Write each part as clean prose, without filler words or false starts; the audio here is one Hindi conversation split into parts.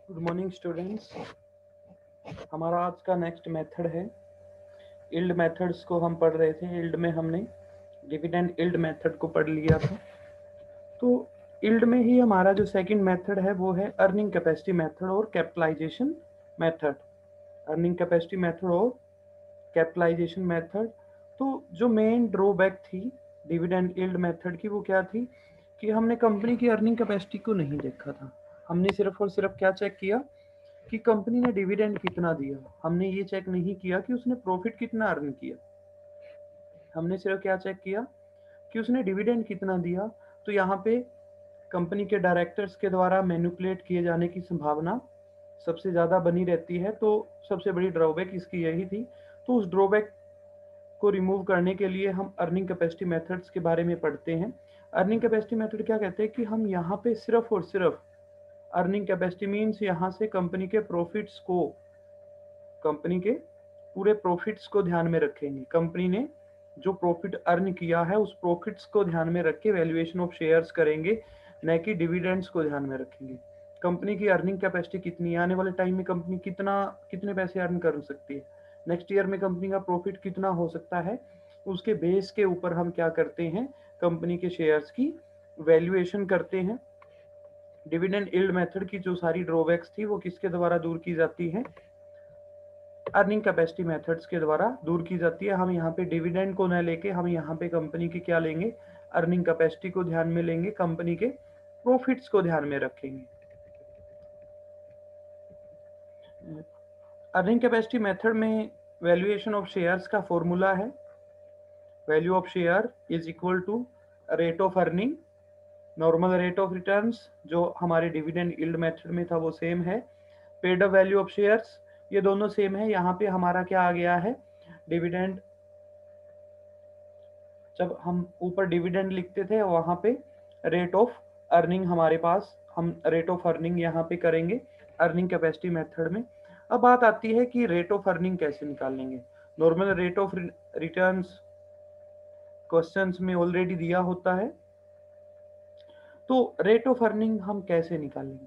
Good morning students. हमारा आज का नेक्स्ट मेथड है यील्ड मेथड्स को हम पढ़ रहे थे। यील्ड में हमने डिविडेंड यील्ड मेथड को पढ़ लिया था। तो यील्ड में ही हमारा जो सेकंड मेथड है वो है अर्निंग कैपेसिटी मेथड और capitalization method. Earning capacity method और कैपिटलाइजेशन मेथड। तो जो मेन ड्रॉबैक थी डिविडेंड यील्ड मेथड की वो क्या थी कि हमने कंपनी की अर्निंग कैपेसिटी को नहीं देखा था। हमने सिर्फ और सिर्फ क्या चेक किया कि कंपनी ने डिविडेंड कितना दिया। हमने ये चेक नहीं किया कि उसने प्रॉफिट कितना अर्न किया। हमने सिर्फ क्या चेक किया कि उसने डिविडेंड कितना दिया। तो यहाँ पे कंपनी के डायरेक्टर्स के द्वारा मैनिपुलेट किए जाने की संभावना सबसे ज़्यादा बनी रहती है। तो सबसे बड़ी ड्रॉबैक इसकी यही थी। तो उस ड्रॉबैक को रिमूव करने के लिए हम अर्निंग कैपेसिटी मेथड्स के बारे में पढ़ते हैं। अर्निंग कैपेसिटी मेथड क्या कहते हैं कि हम यहाँ पे सिर्फ और सिर्फ अर्निंग कैपेसिटी मीन्स यहाँ से कंपनी के प्रॉफिट्स को, कंपनी के पूरे प्रॉफिट्स को ध्यान में रखेंगे। कंपनी ने जो प्रॉफिट अर्न किया है उस प्रॉफिट्स को ध्यान में रख के वैल्यूएशन ऑफ शेयर्स करेंगे, न कि डिविडेंड्स को ध्यान में रखेंगे। कंपनी की अर्निंग कैपेसिटी कितनी है, आने वाले टाइम में कंपनी कितने पैसे अर्न कर सकती है, नेक्स्ट ईयर में कंपनी का प्रॉफिट कितना हो सकता है, उसके बेस के ऊपर हम क्या करते हैं, कंपनी के शेयर्स की वैल्यूएशन करते हैं। डिविडेंड यील्ड मेथड की जो सारी ड्रॉबैक्स थी वो किसके द्वारा दूर की जाती है, अर्निंग कैपेसिटी मेथड्स के द्वारा दूर की जाती है। हम यहाँ पे डिविडेंड को न लेके हम यहाँ पे कंपनी की क्या लेंगे, अर्निंग कैपेसिटी को ध्यान में लेंगे, कंपनी के प्रॉफिट्स को ध्यान में रखेंगे। अर्निंग कैपेसिटी मेथड में वैल्यूएशन ऑफ शेयर्स का फॉर्मूला है value of share is equal to rate of earning normal rate of returns, जो हमारे डिविडेंड यील्ड मेथड में था वो सेम है। Paid up value of shares, ये दोनों सेम है। यहाँ पे हमारा क्या आ गया है, डिविडेंड, जब हम ऊपर डिविडेंड लिखते थे वहां पे रेट ऑफ अर्निंग हमारे पास, हम रेट ऑफ अर्निंग यहाँ पे करेंगे अर्निंग कैपेसिटी मेथड में। अब बात आती है कि रेट ऑफ अर्निंग कैसे निकालेंगे। Normal rate of returns questions में ऑलरेडी दिया होता है। तो रेट ऑफ अर्निंग हम कैसे निकालेंगे,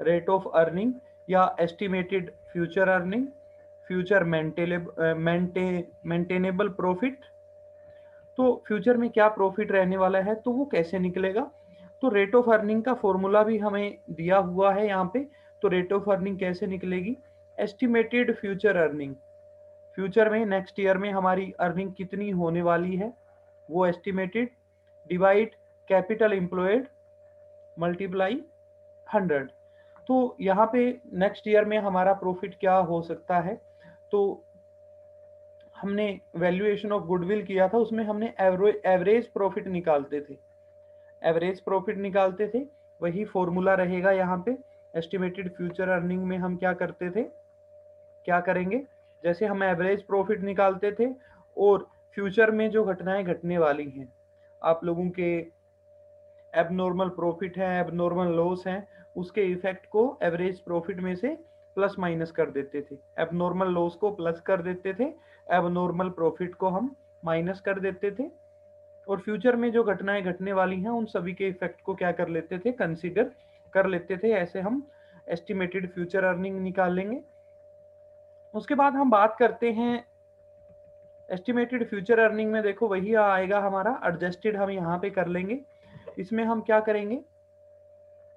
रेट ऑफ अर्निंग या estimated future earning, future maintainable profit. तो फ्यूचर में क्या प्रॉफिट रहने वाला है तो वो कैसे निकलेगा। तो रेट ऑफ अर्निंग का फॉर्मूला भी हमें दिया हुआ है यहाँ पे। तो रेट ऑफ अर्निंग कैसे निकलेगी, एस्टिमेटेड फ्यूचर अर्निंग, फ्यूचर में नेक्स्ट ईयर में हमारी अर्निंग कितनी होने वाली है वो estimated, divide capital employed multiply 100। तो यहाँ पे नेक्स्ट ईयर में हमारा प्रॉफिट क्या हो सकता है, तो हमने वैल्यूएशन ऑफ गुडविल किया था, उसमें हमने एवरेज प्रॉफिट निकालते थे, एवरेज प्रॉफिट निकालते थे। वही फॉर्मूला रहेगा यहाँ पे। एस्टिमेटेड फ्यूचर अर्निंग में हम क्या करते थे, क्या करेंगे, जैसे हम एवरेज प्रॉफिट निकालते थे और फ्यूचर में जो घटनाएं घटने वाली हैं, आप लोगों के एबनॉर्मल प्रॉफिट है, एबनॉर्मल लॉस है, उसके इफेक्ट को एवरेज प्रॉफिट में से प्लस माइनस कर देते थे। एबनॉर्मल लॉस को प्लस कर देते थे, एबनॉर्मल प्रॉफिट को हम माइनस कर देते थे, और फ्यूचर में जो घटनाएं घटने वाली हैं उन सभी के इफेक्ट को क्या कर लेते थे, कंसीडर कर लेते थे। ऐसे हम एस्टिमेटेड फ्यूचर अर्निंग निकाल लेंगे। उसके बाद हम बात करते हैं एस्टिमेटेड फ्यूचर अर्निंग में, देखो वही आएगा हमारा एडजस्टेड, हम यहाँ पे कर लेंगे। इसमें हम क्या करेंगे,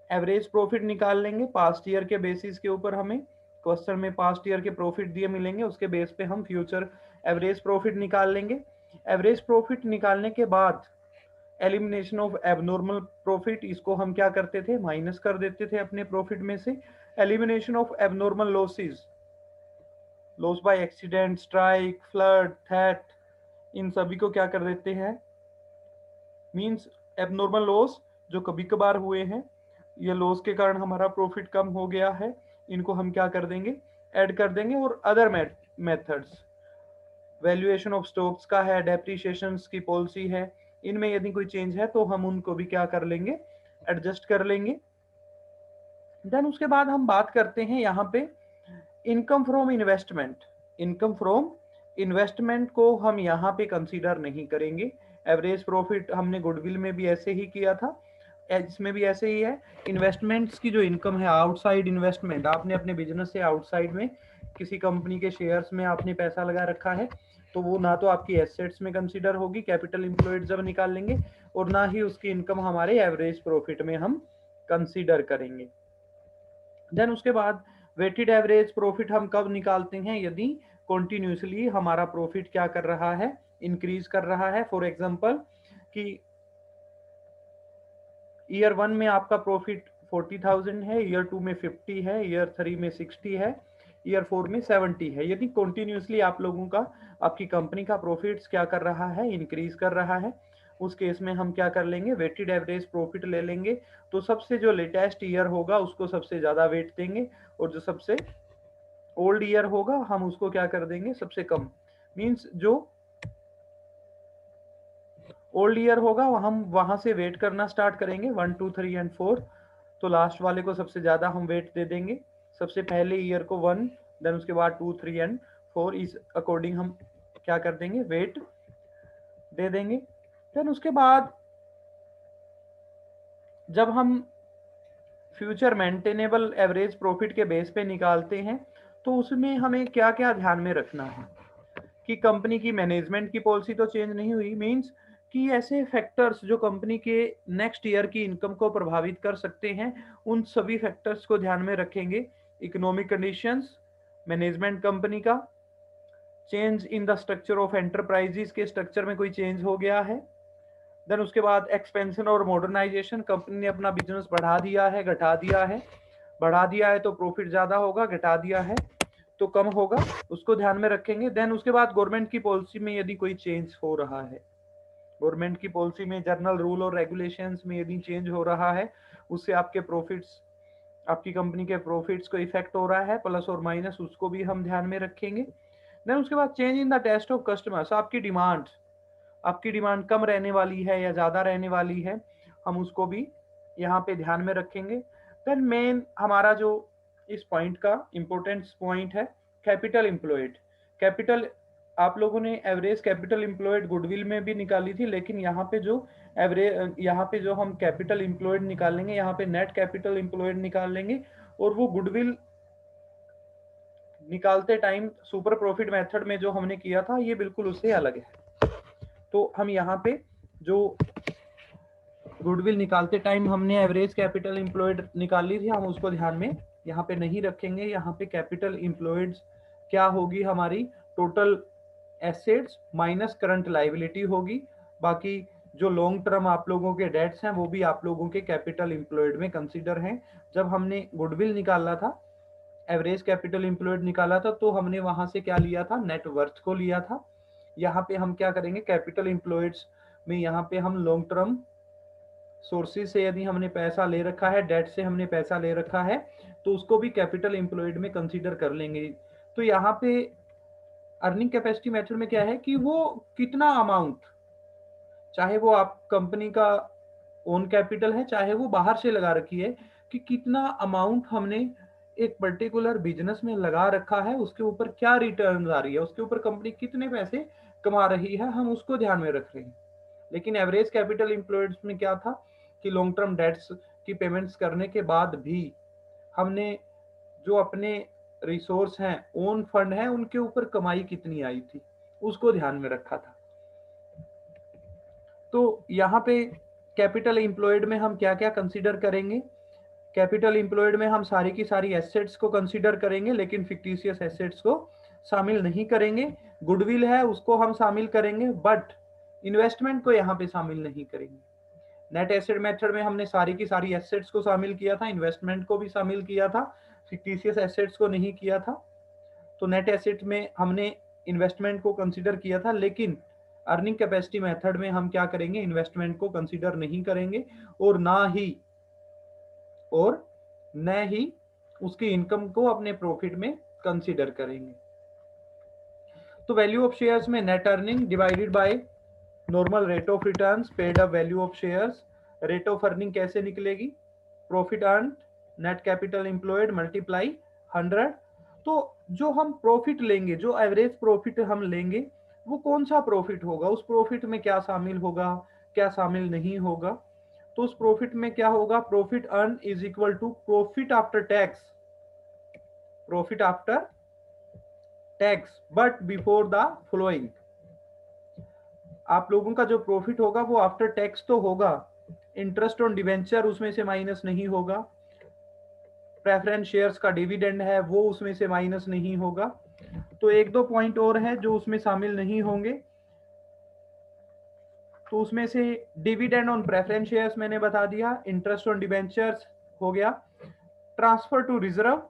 एवरेज प्रॉफिट निकाल लेंगे पास्ट ईयर के बेसिस के ऊपर। हमें क्वेश्चन में पास्ट ईयर के प्रॉफिट दिए मिलेंगे, उसके बेस पे हम फ्यूचर एवरेज प्रॉफिट निकाल लेंगे। एवरेज प्रॉफिट निकालने के बाद एलिमिनेशन ऑफ एबनॉर्मल प्रॉफिट, इसको हम क्या करते थे, माइनस कर देते थे अपने प्रॉफिट में से। Elimination of abnormal losses, loss by accident, strike, flood, थेट, इन सभी को क्या कर देते हैं, मींस एबनॉर्मल लॉस जो कभी कभार हुए हैं, ये लॉस के कारण हमारा प्रॉफिट कम हो गया है, इनको हम क्या कर देंगे, ऐड कर देंगे। और other methods, valuation of stocks का है, डेप्रिसिएशन की पॉलिसी है, इनमें यदि कोई चेंज है तो हम उनको भी क्या कर लेंगे, एडजस्ट कर लेंगे। देन उसके बाद हम बात करते हैं यहाँ पे income from investment. Income from investment को हम यहाँ पे कंसीडर नहीं करेंगे। एवरेज प्रॉफिट हमने गुडविल में भी ऐसे ही किया था। इसमें भी ऐसे ही है, इन्वेस्टमेंट्स की जो इनकम है, आउटसाइड इन्वेस्टमेंट, आपने अपने बिजनेस से आउटसाइड में किसी कंपनी के शेयर्स में आपने पैसा लगा रखा है, तो वो ना तो आपकी एसेट्स में कंसीडर होगी कैपिटल एम्प्लॉयड जब निकाल लेंगे, और ना ही उसकी इनकम हमारे एवरेज प्रॉफिट में हम कंसीडर करेंगे। देन उसके बाद वेटेड एवरेज प्रॉफिट हम कब निकालते हैं, यदि कॉन्टिन्यूसली हमारा प्रॉफिट क्या कर रहा है, इंक्रीज कर रहा है। फॉर एग्जांपल कि ईयर 1 में आपका प्रॉफिट 40,000 है, ईयर 2 में 50 है, ईयर 3 में 60 है, ईयर 4 में 70 है। यदि कॉन्टिन्यूसली आप लोगों का, आपकी कंपनी का प्रॉफिट्स क्या कर रहा है, इंक्रीज कर रहा है, उस केस में हम क्या कर लेंगे, वेटेड एवरेज प्रॉफिट ले लेंगे। तो सबसे जो लेटेस्ट ईयर होगा उसको सबसे ज्यादा वेट देंगे, और जो सबसे ओल्ड ईयर होगा हम उसको क्या कर देंगे, सबसे कम। मींस जो ओल्ड ईयर होगा हम वहां से वेट करना स्टार्ट करेंगे, 1 2 3 एंड 4, तो लास्ट वाले को सबसे ज्यादा हम वेट दे देंगे। सबसे पहले ईयर को 1, देन उसके बाद 2 3 एंड 4, इस अकॉर्डिंग हम क्या कर देंगे, वेट दे देंगे। देन उसके बाद जब हम फ्यूचर मेंटेनेबल एवरेज प्रॉफिट के बेस पे निकालते हैं, तो उसमें हमें क्या क्या ध्यान में रखना है कि कंपनी की मैनेजमेंट की पॉलिसी तो चेंज नहीं हुई, मींस कि ऐसे फैक्टर्स जो कंपनी के नेक्स्ट ईयर की इनकम को प्रभावित कर सकते हैं, उन सभी फैक्टर्स को ध्यान में रखेंगे। इकोनॉमिक कंडीशंस, मैनेजमेंट कंपनी का, change in the structure of enterprises के स्ट्रक्चर में कोई चेंज हो गया है। देन उसके बाद एक्सपेंशन और मॉडर्नाइजेशन, कंपनी ने अपना बिजनेस बढ़ा दिया है, घटा दिया है, बढ़ा दिया है तो प्रॉफिट ज्यादा होगा, घटा दिया है तो कम होगा, उसको ध्यान में रखेंगे। देन उसके बाद गवर्नमेंट की पॉलिसी में यदि कोई चेंज हो रहा है, गवर्नमेंट की पॉलिसी में, जर्नल रूल और रेगुलेशंस में यदि चेंज हो रहा है, उससे आपके प्रॉफिट्स, आपकी कंपनी के प्रॉफिट्स को इफेक्ट हो रहा है प्लस और माइनस, उसको भी हम ध्यान में रखेंगे। देन उसके बाद change in the taste of customers, आपकी डिमांड कम रहने वाली है या ज्यादा रहने वाली है, हम उसको भी यहाँ पे ध्यान में रखेंगे। देन मेन हमारा जो इस पॉइंट का इंपॉर्टेंस पॉइंट है, कैपिटल एम्प्लॉयड। कैपिटल, आप लोगों ने एवरेज कैपिटल एम्प्लॉयड गुडविल में भी निकाली थी, लेकिन यहाँ पे जो एवरेज, यहाँ पे जो हम कैपिटल एम्प्लॉयड निकालेंगे, यहाँ पे नेट कैपिटल एम्प्लॉयड निकाल लेंगे, और वो गुडविल निकालते टाइम सुपर प्रॉफिट मेथड में जो हमने किया था, ये बिल्कुल उससे अलग है। तो हम यहाँ पे जो गुडविल निकालते टाइम हमने एवरेज कैपिटल एम्प्लॉयड निकाल ली थी, हम उसको ध्यान में यहाँ पे नहीं रखेंगे। यहाँ पे कैपिटल एम्प्लॉयड क्या होगी, हमारी total assets minus current liability होगी। बाकी जो लॉन्ग टर्म आप लोगों के डेट्स हैं वो भी आप लोगों के कैपिटल एम्प्लॉयड में कंसीडर हैं। जब हमने गुडविल निकाला था, एवरेज कैपिटल एम्प्लॉयड निकाला था, तो हमने वहां से क्या लिया था, नेटवर्थ को लिया था। यहाँ पे हम क्या करेंगे, कैपिटल एम्प्लॉयड्स में यहाँ पे हम लॉन्ग टर्म सोर्सेज से यदि हमने पैसा ले रखा है, डेट से हमने पैसा ले रखा है, तो उसको भी कैपिटल एम्प्लॉयड में कंसीडर कर लेंगे। तो यहाँ पे अर्निंग कैपेसिटी मेथड में क्या है कि वो कितना अमाउंट, चाहे वो आप कंपनी का ओन कैपिटल है, चाहे वो बाहर से लगा रखी है, कि कितना अमाउंट हमने एक पर्टिकुलर बिजनेस में लगा रखा है, उसके ऊपर क्या रिटर्न आ रही है, उसके ऊपर कंपनी कितने पैसे कमा रही है, हम उसको ध्यान में रख रहे हैं। लेकिन एवरेज कैपिटल एम्प्लॉयड में क्या था कि लॉन्ग टर्म डेट्स की पेमेंट्स करने के बाद भी हमने जो अपने रिसोर्स हैं, ओन फंड है, उनके ऊपर कमाई कितनी आई थी, उसको ध्यान में रखा था। तो यहाँ पे कैपिटल एम्प्लॉयड में हम क्या क्या कंसीडर करेंगे, कैपिटल एम्प्लॉयड में हम सारी की सारी एसेट्स को कंसीडर करेंगे, लेकिन फिक्टिशियस एसेट्स को शामिल नहीं करेंगे। गुडविल है उसको हम शामिल करेंगे, बट इन्वेस्टमेंट को यहाँ पे शामिल नहीं करेंगे। नेट एसेट मेथड में हमने सारी की सारी एसेट्स को शामिल किया था, इन्वेस्टमेंट को भी शामिल किया था, फिक्टिशियस एसेट्स को नहीं किया था। तो नेट एसेट में हमने इन्वेस्टमेंट को कंसीडर किया था, लेकिन अर्निंग कैपेसिटी मेथड में हम क्या करेंगे, इन्वेस्टमेंट को कंसीडर नहीं करेंगे, और न ही उसकी इनकम को अपने प्रॉफिट में कंसीडर करेंगे। तो वैल्यू ऑफ शेयर्स में net earning divided by normal rate of returns paid up value of shares. Rate of earning कैसे निकलेगी, profit earn net capital employed multiply 100। तो जो हम प्रॉफिट लेंगे, जो एवरेज प्रॉफिट हम लेंगे, वो कौन सा प्रॉफिट होगा, उस प्रॉफिट में क्या शामिल होगा, क्या शामिल नहीं होगा, तो उस प्रॉफिट में क्या होगा, profit earn is equal to profit after tax, profit after tax but before the flowing. आप लोगों का जो प्रॉफिट होगा वो आफ्टर टैक्स तो होगा, इंटरेस्ट ऑन डिवेंचर उसमें से माइनस नहीं होगा, प्रेफरेंस शेयर्स का डिविडेंड है वो उसमें से माइनस नहीं होगा। तो एक दो पॉइंट और है जो उसमें शामिल नहीं होंगे, तो उसमें से डिविडेंड ऑन प्रेफरेंस शेयर्स मैंने बता दिया, इंटरेस्ट ऑन डिवेंचर्स हो गया, transfer to reserve,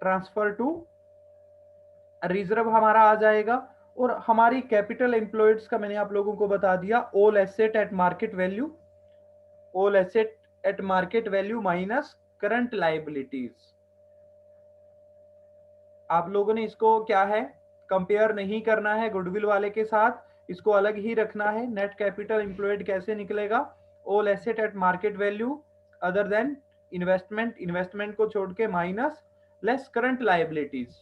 transfer to reserve हमारा आ जाएगा, और हमारी कैपिटल एम्प्लॉयड्स का मैंने आप लोगों को बता दिया, all asset eight market value, all asset eight market value minus current liabilities. आप लोगों ने इसको क्या है, कंपेयर नहीं करना है गुडविल वाले के साथ, इसको अलग ही रखना है। नेट कैपिटल एम्प्लॉयड कैसे निकलेगा, all asset eight market value other than investment, investment को छोड़ के माइनस लेस करंट लायबिलिटीज।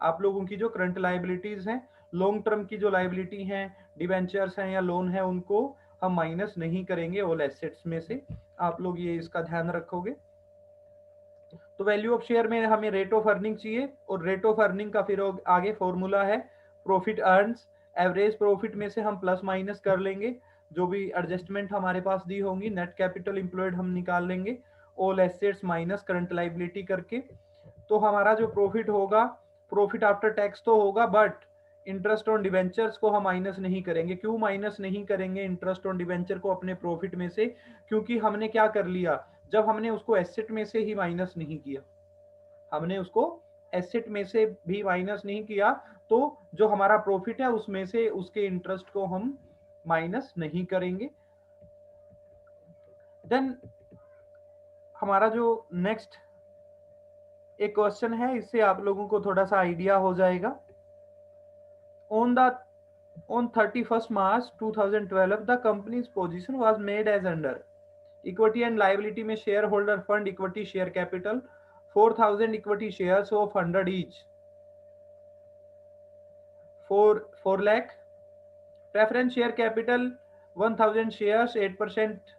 आप लोगों की जो करंट लायबिलिटीज हैं, लॉन्ग टर्म की जो लायबिलिटी हैं, डिवेंचर्स हैं या लोन है, उनको हम माइनस नहीं करेंगे ऑल एसेट्स में से। आप लोग ये इसका ध्यान रखोगे। तो वैल्यू ऑफ शेयर में हमें रेट ऑफ अर्निंग चाहिए, और रेट ऑफ अर्निंग का फिर आगे फॉर्मूला है प्रॉफिट अर्न्स, एवरेज प्रॉफिट में से हम प्लस माइनस कर लेंगे, जो भी एडजस्टमेंट हमारे पास दी होंगी, नेट कैपिटल एम्प्लॉयड हम निकाल लेंगे all assets minus current liability करके। तो हमारा जो प्रॉफिट होगा, प्रॉफिट आफ्टर टैक्स तो होगा, बट इंटरेस्ट ऑन डिवेंचर्स को हम माइनस नहीं करेंगे। क्यों माइनस नहीं करेंगे इंटरेस्ट ऑन डिवेंचर को अपने प्रॉफिट में से, क्योंकि हमने क्या कर लिया, जब हमने उसको एसेट में से ही माइनस नहीं किया, हमने उसको एसेट में से भी माइनस नहीं किया, तो जो हमारा प्रॉफिट है उसमें से उसके इंटरेस्ट को हम माइनस नहीं करेंगे। देन हमारा जो नेक्स्ट एक क्वेश्चन है, इससे आप लोगों को थोड़ा सा आइडिया हो जाएगा। on 31st March 2012 the company's position was made as under equity and liability में share holder fund equity share capital 4000 equity shares of 100 each 4 lakh, preference share capital 1000 shares 8%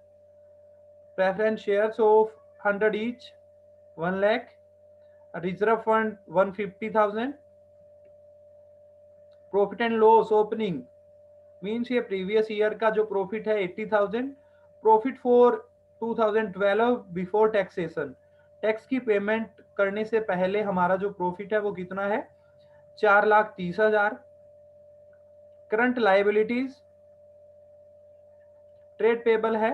preference shares of 100 each 1 lakh, reserve fund 150,000, profit and loss opening means ये प्रीवियस ईयर का जो प्रॉफिट है 80,000, profit for 2012 before taxation, tax की पेमेंट करने से पहले हमारा जो प्रॉफिट है वो कितना है, 4,30,000। करंट लायबिलिटीज ट्रेड पेबल है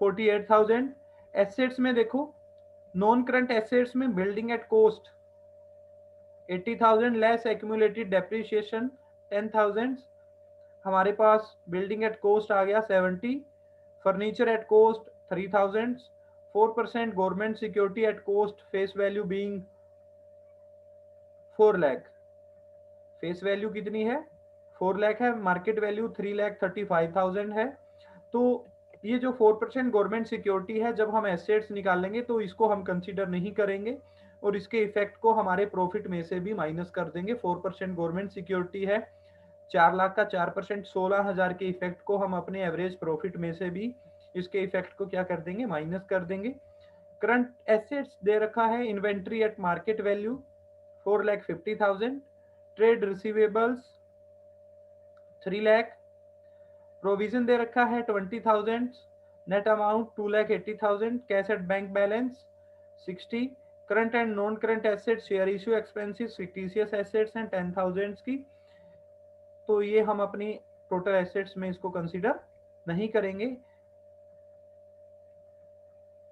48,000। एसेट्स में देखो, नॉन करंट एसेट्स में building at cost 80,000 less accumulated depreciation 10,000, हमारे पास बिल्डिंग एट कॉस्ट आ गया 70, furniture at cost 3,000, 4% government security at cost, face value being 4 lakh, face value कितनी है 4 लाख है, मार्केट वैल्यू 3,35,000 है। तो ये जो 4% गवर्नमेंट सिक्योरिटी है, जब हम एसेट्स निकालेंगे तो इसको हम कंसीडर नहीं करेंगे, और इसके इफेक्ट को हमारे प्रॉफिट में से भी माइनस कर देंगे। 4% गवर्नमेंट सिक्योरिटी है, 4 लाख का 4% 16,000 के इफेक्ट को हम अपने एवरेज प्रॉफिट में से भी इसके इफेक्ट को क्या कर देंगे, माइनस कर देंगे। करंट एसेट्स दे रखा है, inventory at market value 4,50,000, trade receivables 3 lakh, provision दे रखा है 20,000, net amount 2,80,000, cash at bank balance 60, current and non current assets, share issue expenses, fictitious assets हैं 10,000 की। तो ये हम अपनी टोटल एसेट्स में इसको कंसीडर नहीं करेंगे।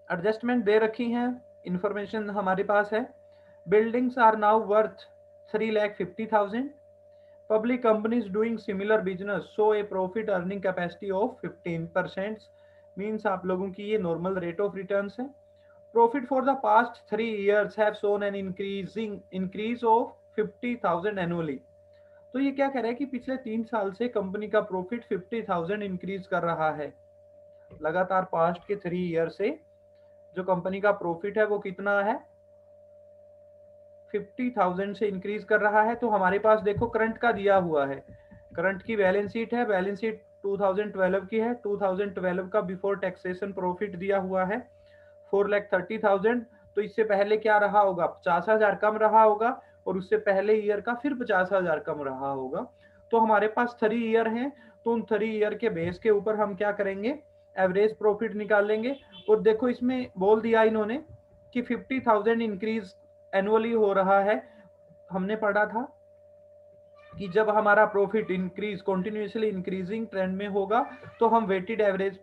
एडजस्टमेंट दे रखी हैं, इंफॉर्मेशन हमारे पास है। Buildings are now worth 3,50,000, public companies doing similar business show a profit earning capacity of 15%, means आप लोगों की ये नॉर्मल रेट ऑफ रिटर्न्स है। Profit for the past 3 years have shown an increase of 50,000 annually. तो ये क्या कह रहा है कि पिछले 3 साल से कंपनी का प्रॉफिट 50,000 इंक्रीज कर रहा है। लगातार पास्ट के 3 ईयर से जो कंपनी का प्रॉफिट है वो कितना है, 50,000 से इंक्रीज कर रहा है। तो हमारे पास देखो करंट का दिया हुआ है, करंट की बैलेंस शीट है, बैलेंस शीट 2012 की है। 2012 का बिफोर टैक्सेशन प्रॉफिट दिया हुआ है 4,30,000। तो इससे पहले क्या रहा होगा, 50,000 कम रहा होगा, और उससे पहले ईयर का फिर 50,000 कम रहा होगा। तो हमारे पास 3 ईयर हैं, तो उन 3 ईयर के बेस के ऊपर हम क्या करेंगे, एवरेज प्रॉफिट निकालेंगे। और देखो इसमें बोल दिया इन्होंने कि 50,000 इंक्रीज एनुअली हो रहा है। हमने पढ़ा था कि जब हमारा profit increase continuously increasing trend में होगा तो हम वेटेड एवरेज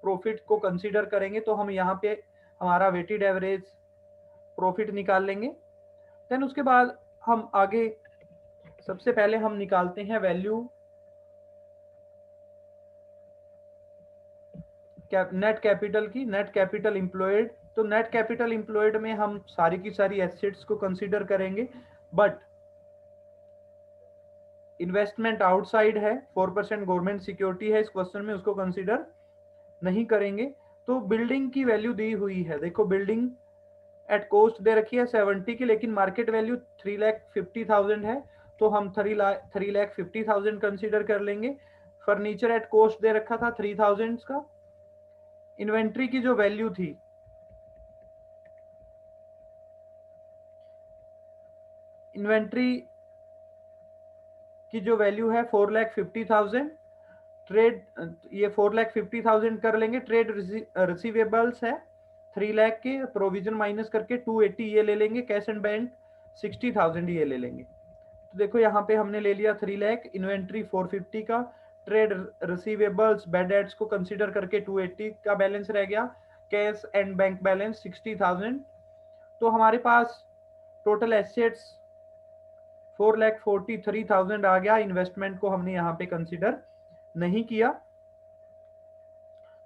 प्रॉफिट को कंसीडर करेंगे। तो हम यहाँ पे हमारा वेटेड एवरेज प्रॉफिट निकाल लेंगे। देन उसके बाद हम आगे सबसे पहले हम निकालते हैं वैल्यू नेट कैपिटल की, नेट कैपिटल एम्प्लॉयड। तो नेट कैपिटल एम्प्लॉयड में हम सारी की सारी एसेट्स को कंसीडर करेंगे, बट इन्वेस्टमेंट आउटसाइड है, 4% गवर्नमेंट सिक्योरिटी है, इस क्वेश्चन में उसको कंसीडर नहीं करेंगे। तो बिल्डिंग की वैल्यू दी हुई है, देखो बिल्डिंग एट कॉस्ट दे रखी है 70 की, लेकिन मार्केट वैल्यू 3,50,000 है, तो हम 3,50,000 कंसीडर कर लेंगे। फर्नीचर एट कॉस्ट दे रखा था 3,000 का। इन्वेंट्री की जो वैल्यू थी, इन्वेंट्री की जो वैल्यू है 4,50,000। ट्रेड ये 4,50,000 कर लेंगे। ट्रेड रिसीवेबल्स है 3 लाख के, प्रोविजन माइनस करके 280 ये ले लेंगे। कैश एंड बैंक 60,000 ये ले लेंगे। तो देखो यहाँ पे हमने ले लिया 3 लाख, इन्वेंट्री 450 का, ट्रेड रिसीवेबल्स बैड डेट्स को कंसीडर करके 280 का बैलेंस रह गया, कैश एंड बैंक बैलेंस 60,000। तो हमारे पास टोटल एसेट्स 4,43,000 आ गया। इन्वेस्टमेंट को हमने यहाँ पे कंसीडर नहीं किया।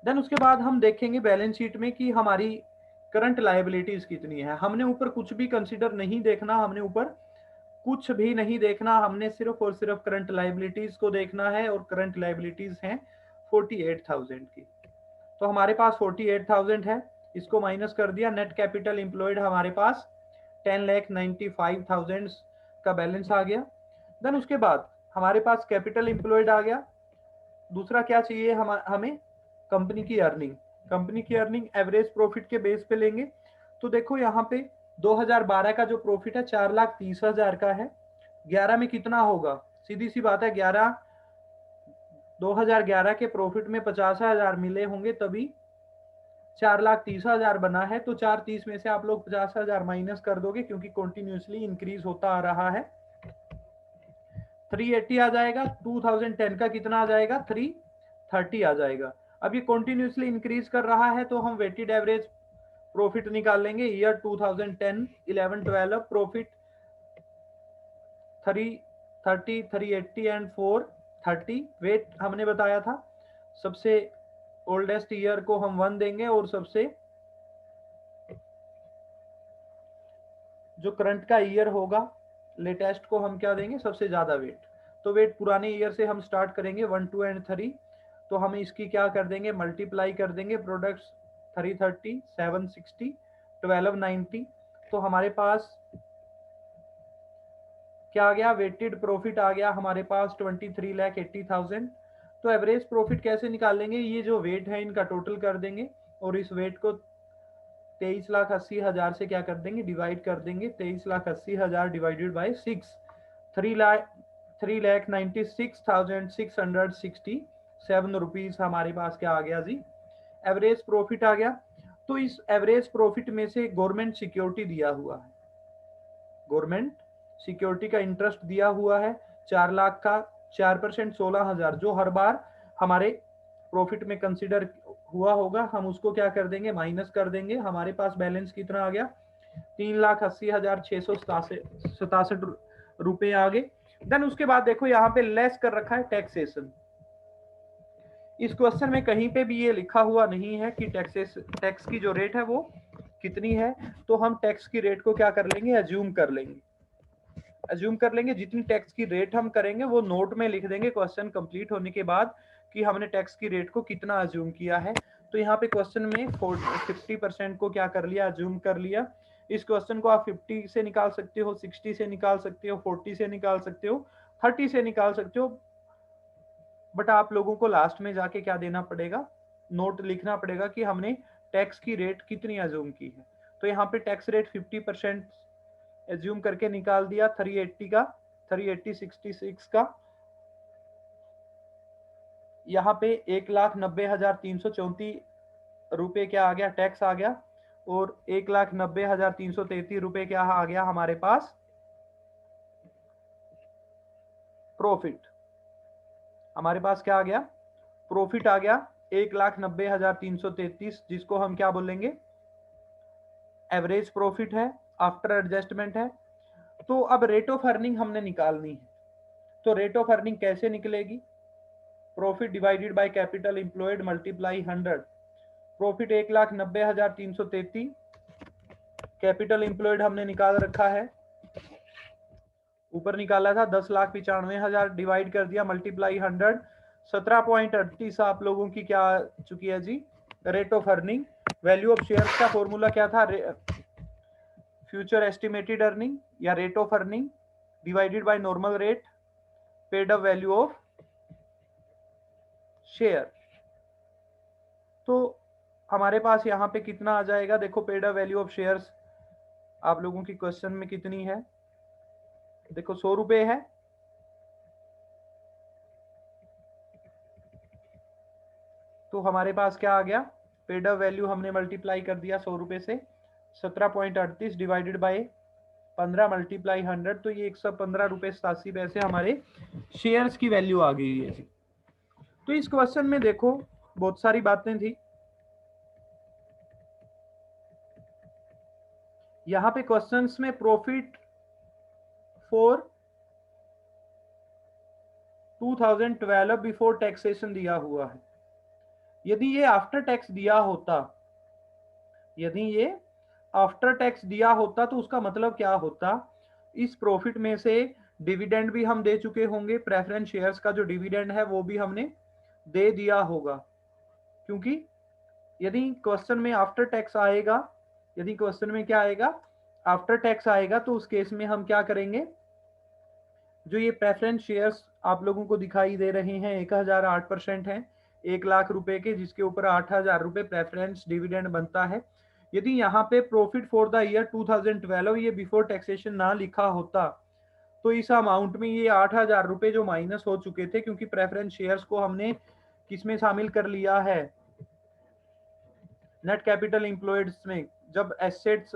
देन उसके बाद हम देखेंगे बैलेंस शीट में कि हमारी करंट लायबिलिटीज कितनी है। हमने ऊपर कुछ भी कंसीडर नहीं देखना, हमने ऊपर कुछ भी नहीं देखना, हमने सिर्फ और सिर्फ करंट लायबिलिटीज को देखना है, और करंट लायबिलिटीज हैं 48,000 की। तो हमारे पास 48,000 है, इसको माइनस कर दिया। नेट कैपिटल एम्प्लॉयड हमारे पास 10,95,000 का बैलेंस आ गया। देन उसके बाद हमारे पास कैपिटल एम्प्लॉयड आ गया। दूसरा क्या चाहिए हमें, कंपनी की अर्निंग। कंपनी की अर्निंग एवरेज प्रॉफिट के बेस पे लेंगे। तो देखो यहाँ पे 2012 का जो प्रॉफिट है 4,30,000 का है। 11 में कितना होगा, सीधी सी बात है, 2011 के प्रॉफिट में 50,000 मिले होंगे, तभी 4,30,000 बना है। तो 430 में से आप लोग 50,000 माइनस कर दोगे, क्योंकि कंटिन्यूअसली इंक्रीज होता आ रहा है। 380 आ जाएगा। 2010 का कितना आ जाएगा, 330 आ जाएगा। अब ये कंटिन्यूअसली इंक्रीज कर रहा है, तो हम वेटेड एवरेज प्रॉफिट निकाल लेंगे। Year 2010, 11, 12 profit 330, 380 and 430। वेट हमने बताया था, सबसे ओल्डेस्ट ईयर को हम 1 देंगे, और सबसे जो करंट का ईयर होगा लेटेस्ट को हम क्या देंगे, सबसे ज्यादा वेट। तो वेट पुराने ईयर से हम स्टार्ट करेंगे 1, 2 एंड 3। तो हम इसकी क्या कर देंगे, मल्टीप्लाई कर देंगे। प्रोडक्ट्स 330, 760, 1290। तो हमारे पास क्या आ गया, वेटेड प्रॉफिट आ गया हमारे पास 23,80,000। तो एवरेज प्रॉफिट कैसे निकालेंगे, ये जो वेट है इनका टोटल कर देंगे, और इस वेट को 23,80,000 से क्या कर देंगे, डिवाइड कर देंगे। 23,80,000 डिवाइडेड बाई 6, 3,96,667 रुपीज हमारे पास क्या आ गया जी, एवरेज प्रॉफिट आ गया। तो इस एवरेज प्रॉफिट में से गवर्नमेंट सिक्योरिटी दिया हुआ है, गवर्नमेंट सिक्योरिटी का इंटरेस्ट दिया हुआ है 4 लाख का, 4%, 16,000, जो हर बार हमारे प्रॉफिट में कंसिडर हुआ होगा, हम उसको क्या कर देंगे, माइनस कर देंगे। हमारे पास बैलेंस कितना आ गया, 3,80,667 रुपए आ गए। देन उसके बाद देखो यहाँ पे लेस कर रखा है टैक्सेशन। इस क्वेश्चन में कहीं पे भी ये लिखा हुआ नहीं है कि टैक्स की जो रेट है वो कितनी है। तो हम टैक्स की रेट को क्या कर लेंगे, अज्यूम कर लेंगे। अज्यूम कर लेंगे, जितनी टैक्स की रेट हम करेंगे वो नोट में लिख देंगे क्वेश्चन कंप्लीट होने के बाद, कि हमने टैक्स की रेट को कितना अज्यूम किया है। तो यहाँ पे क्वेश्चन में 50% को क्या कर लिया, अज्यूम कर लिया। इस क्वेश्चन को आप 50 से निकाल सकते हो, 60 से निकाल सकते हो, 40 से निकाल सकते हो, 30 से निकाल सकते हो। बट आप लोगों को लास्ट में जाके क्या देना पड़ेगा, नोट लिखना पड़ेगा कि हमने टैक्स की रेट कितनी अज्यूम की है। तो यहाँ पे टैक्स रेट 50% एज्यूम करके निकाल दिया 380 का, 380/66 का। यहाँ पे 1,90,334 रुपए क्या आ गया, टैक्स आ गया, और 1,90,333 रुपए क्या आ गया हमारे पास, प्रॉफिट। हमारे पास क्या आ गया, प्रॉफिट आ गया 1,90,333, जिसको हम क्या बोलेंगे, एवरेज प्रॉफिट है, आफ्टर एडजस्टमेंट है। तो अब रेट ऑफ अर्निंग हमने निकालनी है। तो रेट ऑफ अर्निंग कैसे निकलेगी, profit divided by capital employed multiply 100। Profit 1,90,333, capital employed हमने निकाल रखा है, ऊपर निकाला था 10,95,000, डिवाइड कर दिया मल्टीप्लाई 100, 17.38 आप लोगों की क्या आ चुकी है जी, rate of earning. Value of shares का फॉर्मूला क्या था, फ्यूचर एस्टिमेटेड अर्निंग या rate of earning divided by normal rate paid up value of share. तो हमारे पास यहाँ पे कितना आ जाएगा, देखो paid up value of shares आप लोगों की क्वेश्चन में कितनी है, देखो 100 रुपए है। तो हमारे पास क्या आ गया, पेड अप वैल्यू हमने मल्टीप्लाई कर दिया 100 रुपए से, 17.38 डिवाइडेड बाय 15 मल्टीप्लाई 100, तो ये 115 रुपए 87 पैसे हमारे शेयर्स की वैल्यू आ गई है जी। तो इस क्वेश्चन में देखो बहुत सारी बातें थी। यहाँ पे क्वेश्चंस में प्रॉफिट फॉर 2012 बिफोर टैक्सेशन दिया हुआ है। यदि ये आफ्टर टैक्स दिया होता, यदि ये आफ्टर टैक्स दिया होता तो उसका मतलब क्या होता, इस प्रॉफिट में से डिविडेंड भी हम दे चुके होंगे, प्रेफरेंस शेयर्स का जो डिविडेंड है वो भी हमने दे दिया होगा। क्योंकि यदि क्वेश्चन में आफ्टर टैक्स आएगा, यदि क्वेश्चन में क्या आएगा, आफ्टर टैक्स आएगा, तो उस केस में हम क्या करेंगे, जो ये प्रेफरेंस शेयर्स आप लोगों को दिखाई दे रहे हैं 1008% हैं, 1,00,000 रुपए के, जिसके ऊपर 8,000 रुपए प्रेफरेंस डिविडेंड बनता है। यदि यहाँ पे प्रॉफिट फॉर द ईयर 2012 ये बिफोर टैक्सेशन ना लिखा होता, तो इस अमाउंट में ये 8,000 रुपए जो माइनस हो चुके थे, क्योंकि प्रेफरेंस शेयर्स को हमने किसमें शामिल कर लिया है, नेट कैपिटल एम्प्लॉयड्स में। जब एसेट्स,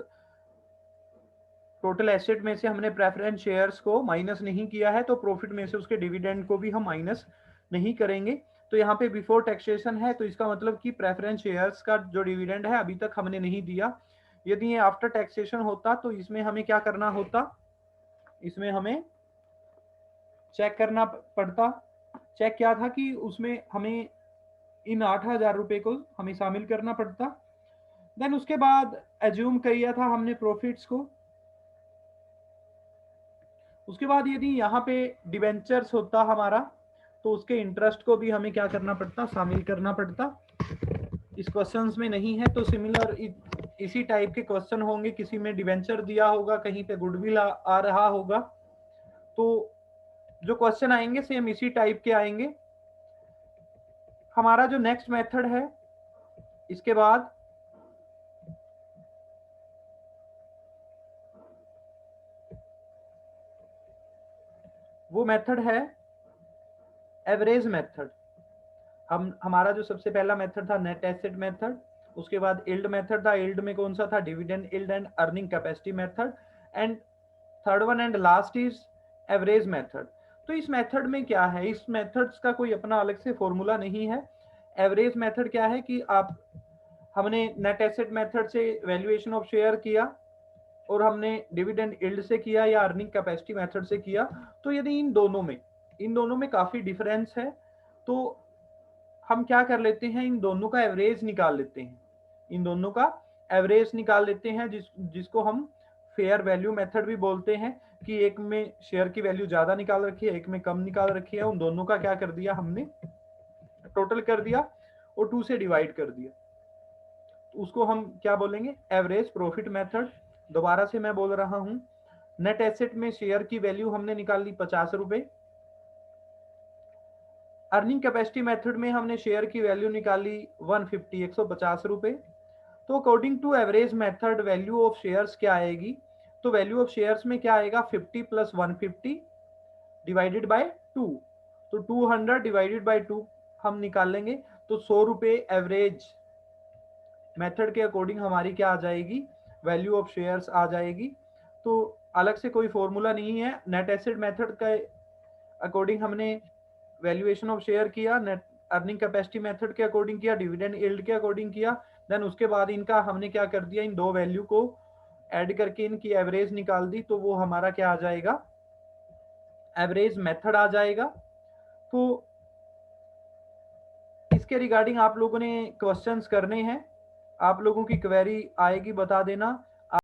टोटल एसेट में से हमने प्रेफरेंस शेयर्स को माइनस नहीं किया है, तो प्रॉफिट में से उसके डिविडेंड को भी हम माइनस नहीं करेंगे। तो यहाँ पे बिफोर टैक्सेशन है, तो इसका मतलब कि प्रेफरेंस शेयर्स का जो डिविडेंड है अभी तक हमने नहीं दिया। यदि ये आफ्टर टैक्सेशन होता तो इसमें हमें क्या करना होता, इसमें हमें चेक करना पड़ता। चेक क्या था कि उसमें हमें इन 8,000 रुपए को हमें शामिल करना पड़ता। देन उसके बाद एज्यूम किया था हमने प्रॉफिट्स को। उसके बाद यदि यहाँ पे डिवेंचर्स होता हमारा, तो उसके इंटरेस्ट को भी हमें क्या करना पड़ता, शामिल करना पड़ता। इस क्वेश्चंस में नहीं है, तो सिमिलर इसी टाइप के क्वेश्चन होंगे, किसी में डिवेंचर दिया होगा, कहीं पे गुडविल आ रहा होगा। तो जो क्वेश्चन आएंगे सेम इसी टाइप के आएंगे। हमारा जो नेक्स्ट मेथड है इसके बाद, वो मेथड है एवरेज मेथड। हमारा जो सबसे पहला मेथड था नेट एसेट मेथड, उसके बाद यील्ड मेथड था। यील्ड में कौन सा था, dividend yield and earning capacity method, and third one and last is average method. तो इस मेथड में क्या है, इस मेथड्स का कोई अपना अलग से फॉर्मूला नहीं है। एवरेज मेथड क्या है कि आप, हमने नेट एसेट मेथड से वैल्यूएशन ऑफ शेयर किया, और हमने डिविडेंड यील्ड से किया या अर्निंग कैपेसिटी मेथड से किया। तो यदि इन दोनों में काफी डिफरेंस है, तो हम क्या कर लेते हैं, इन दोनों का एवरेज निकाल लेते हैं, इन दोनों का एवरेज निकाल लेते हैं, जिसको हम फेयर वैल्यू मेथड भी बोलते हैं, कि एक में शेयर की वैल्यू ज्यादा निकाल रखी है, एक में कम निकाल रखी है, उन दोनों का क्या कर दिया हमने, टोटल कर दिया और 2 से डिवाइड कर दिया। तो उसको हम क्या बोलेंगे, एवरेज प्रॉफिट मेथड। दोबारा से मैं बोल रहा हूं, नेट एसेट में शेयर की वैल्यू हमने निकाल ली 50 रुपए, अर्निंग कैपेसिटी मेथड में हमने शेयर की वैल्यू निकाली 150 150 रुपए। तो according to average method value of shares क्या आएगी? तो वैल्यू ऑफ शेयर्स में क्या आएगा? 50 प्लस 150 डिवाइडेड बाय 2। तो 200 डिवाइडेड बाय 2 हम निकाल लेंगे, तो 100 रुपए एवरेज मेथड के अकॉर्डिंग हमारी क्या आ जाएगी? वैल्यू ऑफ शेयर्स आ जाएगी। तो अलग से कोई फॉर्मूला नहीं है, नेट एसेट मेथड के अकॉर्डिंग हमने वैल्यूएशन ऑफ शेयर किया, नेट अर्निंग कैपेसिटी मेथड के अकॉर्डिंग किया, डिविडेंड यील्ड के अकॉर्डिंग किया, देन उसके बाद इनका हमने क्या कर दिया, इन दो वैल्यू को ऐड करके इनकी एवरेज निकाल दी, तो वो हमारा क्या आ जाएगा? एवरेज मेथड आ जाएगा। तो इसके रिगार्डिंग आप लोगों ने क्वेश्चंस करने हैं, आप लोगों की क्वेरी आएगी बता देना।